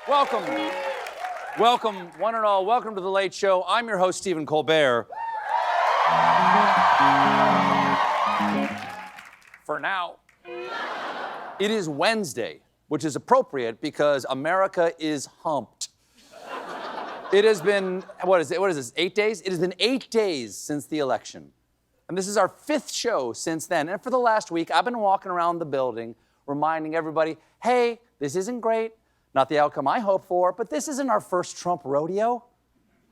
Welcome. Welcome, one and all. Welcome to The Late Show. I'm your host, Stephen Colbert. For now. It is Wednesday, which is appropriate because America is humped. It has been, what is this, 8 days? It has been 8 days since the election. And this is our 5th show since then. And for the last week, I've been walking around the building reminding everybody, hey, this isn't great, not the outcome I hoped for, but this isn't our first Trump rodeo.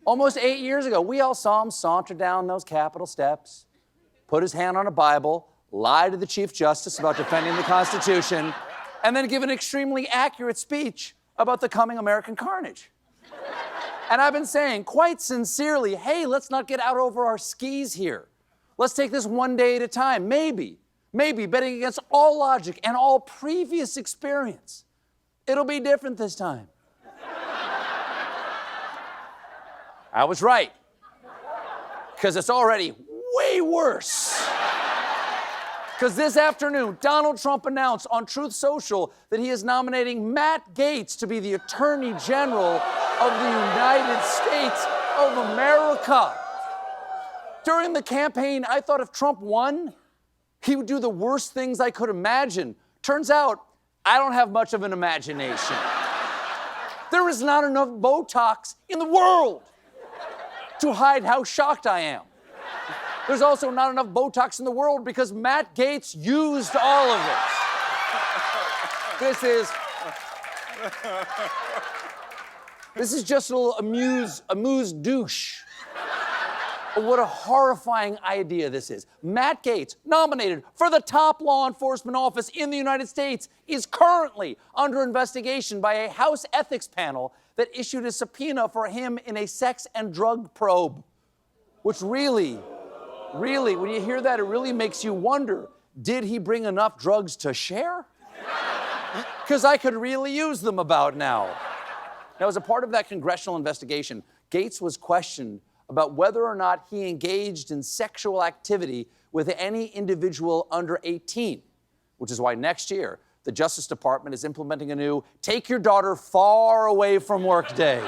Almost 8 years ago, we all saw him saunter down those Capitol steps, put his hand on a Bible, lie to the Chief Justice about defending the Constitution, and then give an extremely accurate speech about the coming American carnage. And I've been saying, quite sincerely, hey, let's not get out over our skis here. Let's take this one day at a time. Maybe, betting against all logic and all previous experience, it'll be different this time. I was right. Because it's already way worse. Because this afternoon, Donald Trump announced on Truth Social that he is nominating Matt Gaetz to be the Attorney General of the United States of America. During the campaign, I thought if Trump won, he would do the worst things I could imagine. Turns out, I don't have much of an imagination. There is not enough Botox in the world to hide how shocked I am. There's also not enough Botox in the world because Matt Gaetz used all of it. This is just a little amused douche. What a horrifying idea this is. Matt Gaetz, nominated for the top law enforcement office in the United States, is currently under investigation by a House ethics panel that issued a subpoena for him in a sex and drug probe. Which really, when you hear that, it really makes you wonder, did he bring enough drugs to share? Because I could really use them about now. Now, as a part of that congressional investigation, Gaetz was questioned about whether or not he engaged in sexual activity with any individual under 18, which is why next year, the Justice Department is implementing a new Take Your Daughter Far Away from Work Day.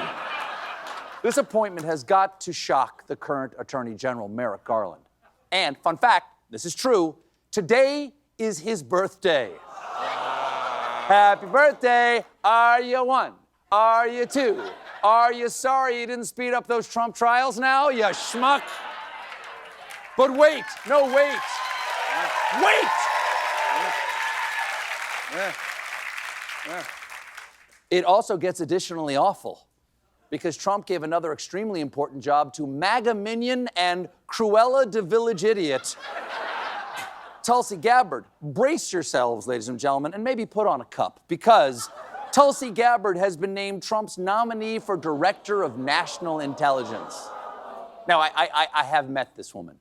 This appointment has got to shock the current Attorney General, Merrick Garland. And, fun fact, this is true, today is his birthday. Happy birthday, are you one? Are you two? Are you sorry you didn't speed up those Trump trials now, you schmuck? But wait, no, wait. Wait! It also gets additionally awful because Trump gave another extremely important job to MAGA minion and Cruella de Village idiot, Tulsi Gabbard. Brace yourselves, ladies and gentlemen, and maybe put on a cup because Tulsi Gabbard has been named Trump's nominee for Director of National Intelligence. Now, I have met this woman.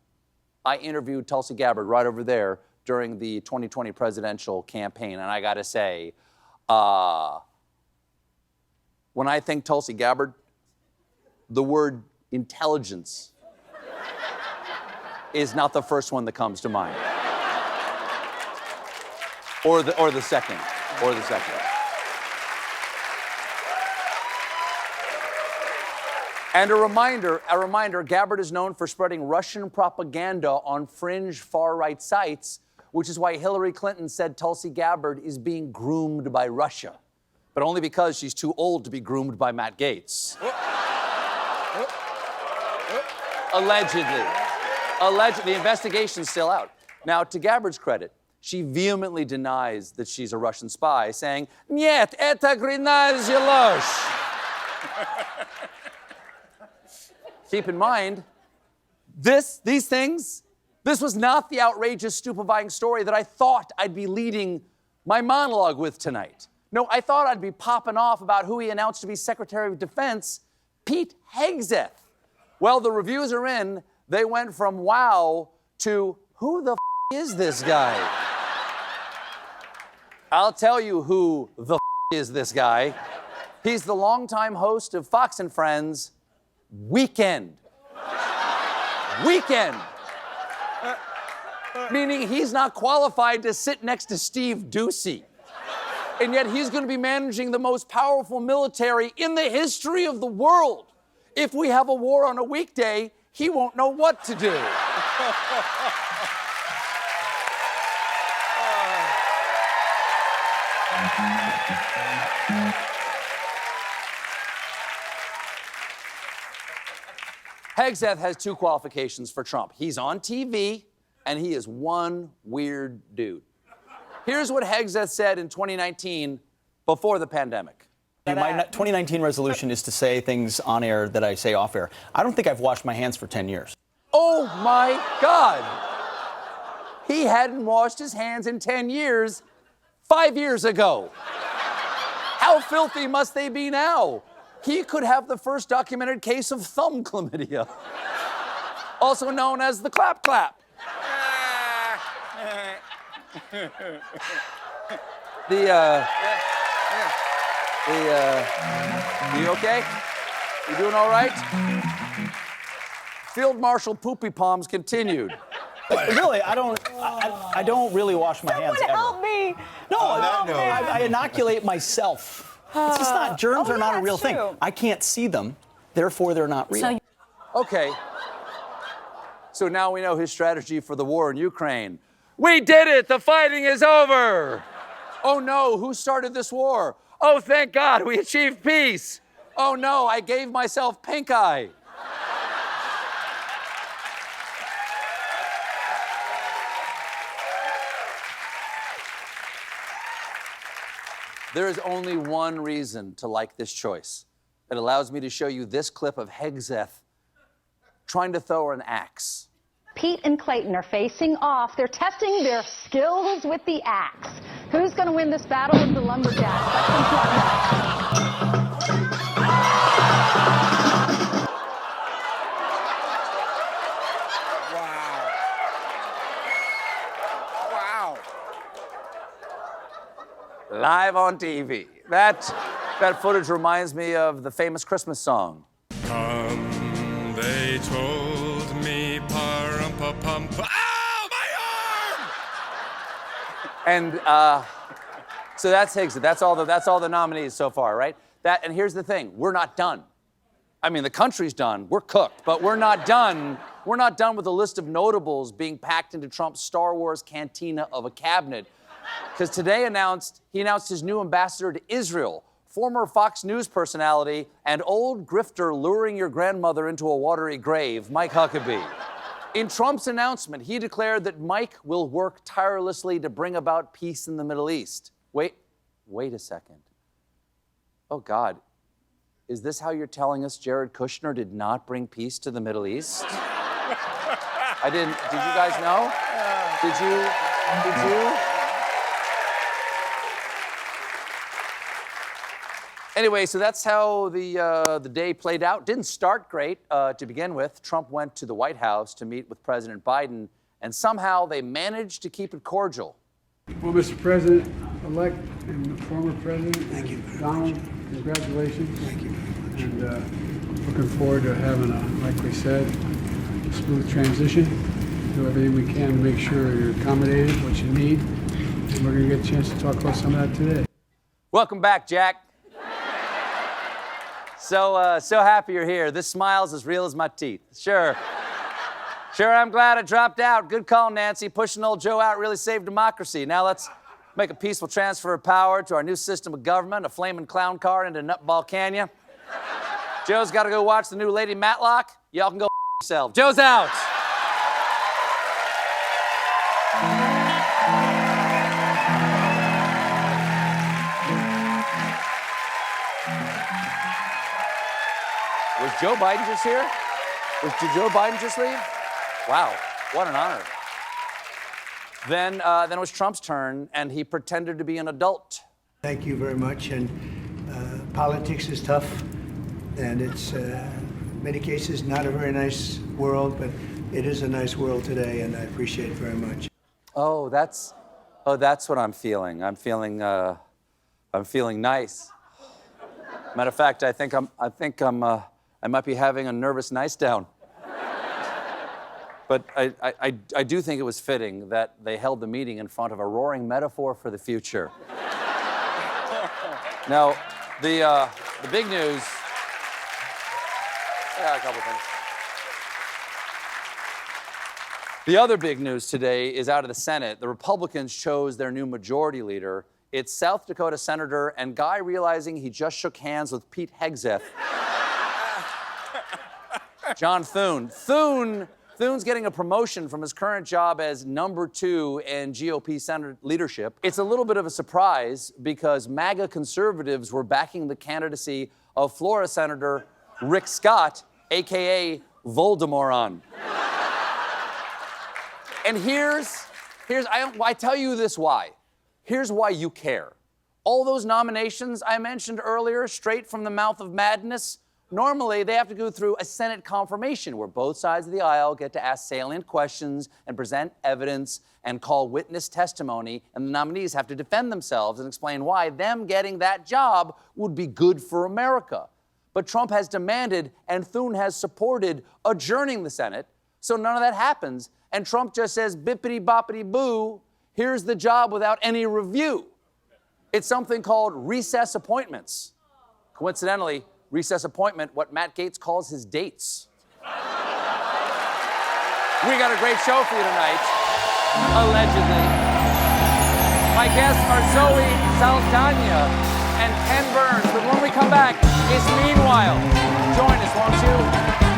I interviewed Tulsi Gabbard right over there during the 2020 presidential campaign, and I gotta say, when I think Tulsi Gabbard, the word intelligence is not the first one that comes to mind. Or the second. And a reminder, Gabbard is known for spreading Russian propaganda on fringe far-right sites, which is why Hillary Clinton said Tulsi Gabbard is being groomed by Russia, but only because she's too old to be groomed by Matt Gaetz. Allegedly. The investigation's still out. Now, to Gabbard's credit, she vehemently denies that she's a Russian spy, saying, "Нет, это грязная ложь." Keep in mind, this was not the outrageous, stupefying story that I thought I'd be leading my monologue with tonight. No, I thought I'd be popping off about who he announced to be Secretary of Defense, Pete Hegseth. Well, the reviews are in. They went from wow to who the is this guy? I'll tell you who the is this guy. He's the longtime host of Fox and Friends, Weekend. Meaning he's not qualified to sit next to Steve Doocy. And yet he's going to be managing the most powerful military in the history of the world. If we have a war on a weekday, he won't know what to do. Hegseth has two qualifications for Trump. He's on TV, and he is one weird dude. Here's what Hegseth said in 2019 before the pandemic. My 2019 resolution is to say things on air that I say off air. I don't think I've washed my hands for 10 years. Oh, my God. He hadn't washed his hands in 10 years 5 years ago. How filthy must they be now? He could have the first documented case of thumb chlamydia, also known as the clap clap. You okay? You doing all right? Field Marshal Poopy Palms continued. Really, I don't really wash my hands ever. Help me! No, I inoculate myself. It's just not, germs are not a real thing. I can't see them, therefore they're not real. Okay. So now we know his strategy for the war in Ukraine. We did it! The fighting is over! Oh no, who started this war? Oh, thank God, we achieved peace! Oh no, I gave myself pink eye. There is only one reason to like this choice. It allows me to show you this clip of Hegseth trying to throw an axe. Pete and Clayton are facing off. They're testing their skills with the axe. Who's going to win this battle with the lumberjacks? Wow. Live on TV. That footage reminds me of the famous Christmas song. Come, they told me, pa-rum-pa-pum. Ow, my arm! And so that's Hegseth. That's all the nominees so far, right? And here's the thing: we're not done. I mean, the country's done. We're cooked, but we're not done. We're not done with the list of notables being packed into Trump's Star Wars cantina of a cabinet. Because today he announced his new ambassador to Israel, former Fox News personality and old grifter luring your grandmother into a watery grave, Mike Huckabee. In Trump's announcement, he declared that Mike will work tirelessly to bring about peace in the Middle East. Wait a second. Oh, God. Is this how you're telling us Jared Kushner did not bring peace to the Middle East? Did you guys know? Did you? Anyway, so that's how the day played out. Didn't start great to begin with. Trump went to the White House to meet with President Biden, and somehow they managed to keep it cordial. Well, Mr. President-elect and former President, thank you. Donald, congratulations. Thank you very much. And looking forward to having like we said, a smooth transition. Do everything we can to make sure you're accommodated, what you need, and we're going to get a chance to talk about some of that today. Welcome back, Jack. So happy you're here. This smile's as real as my teeth. Sure, I'm glad I dropped out. Good call, Nancy. Pushing old Joe out really saved democracy. Now let's make a peaceful transfer of power to our new system of government, a flaming clown car into Nutball Canyon. Joe's got to go watch the new Lady Matlock. Y'all can go yourself. Joe's out. Was Joe Biden just here? Did Joe Biden just leave? Wow, what an honor. Then it was Trump's turn, and he pretended to be an adult. Thank you very much. And politics is tough, and it's, in many cases, not a very nice world, but it is a nice world today, and I appreciate it very much. Oh, that's what I'm feeling. I'm feeling nice. Matter of fact, I might be having a nervous nice down. But I do think it was fitting that they held the meeting in front of a roaring metaphor for the future. Now, the big news. Yeah, a couple things. The other big news today is out of the Senate. The Republicans chose their new majority leader. It's South Dakota Senator and guy realizing he just shook hands with Pete Hegseth. John Thune. Thune's getting a promotion from his current job as #2 in GOP Senate leadership. It's a little bit of a surprise because MAGA conservatives were backing the candidacy of Florida Senator Rick Scott, a.k.a. Voldemort. And I tell you this why. Here's why you care. All those nominations I mentioned earlier, straight from the mouth of madness, normally they have to go through a Senate confirmation where both sides of the aisle get to ask salient questions and present evidence and call witness testimony, and the nominees have to defend themselves and explain why them getting that job would be good for America. But Trump has demanded, and Thune has supported, adjourning the Senate, so none of that happens, and Trump just says, bippity-boppity-boo, here's the job without any review. It's something called recess appointments. Coincidentally, recess appointment, what Matt Gaetz calls his dates. We got a great show for you tonight, allegedly. My guests are Zoe Saldana and Ken Burns. But when we come back, it's Meanwhile. Join us, won't you?